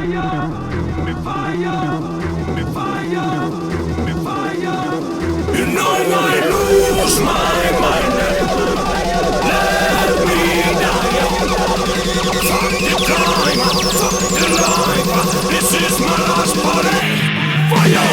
You know I lose my mind. Let me die. Fuck the time, fuck the life. This is my last party. Fire.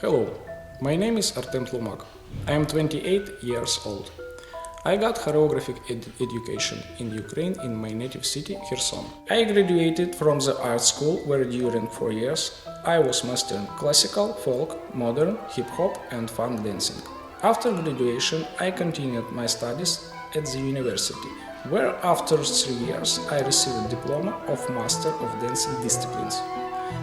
Hello, my name is Artem Tlumak. I am 28 years old. I got choreographic education in Ukraine in my native city, Kherson. I graduated from the art school where during 4 years I was mastering classical, folk, modern, hip-hop and funk dancing. After graduation I continued my studies at the university, where after 3 years I received a diploma of Master of Dancing Disciplines.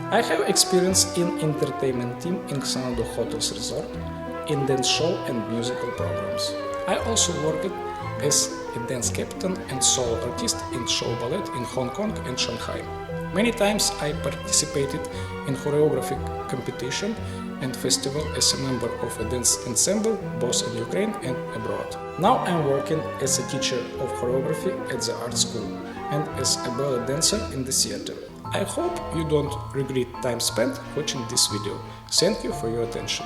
I have experience in entertainment team in Xanadu Hotels Resort, in dance show and musical programs. I also worked as a dance captain and solo artist in show ballet in Hong Kong and Shanghai. Many times I participated in choreographic competition and festival as a member of a dance ensemble both in Ukraine and abroad. Now I'm working as a teacher of choreography at the art school and as a ballet dancer in the theater. I hope you don't regret time spent watching this video. Thank you for your attention.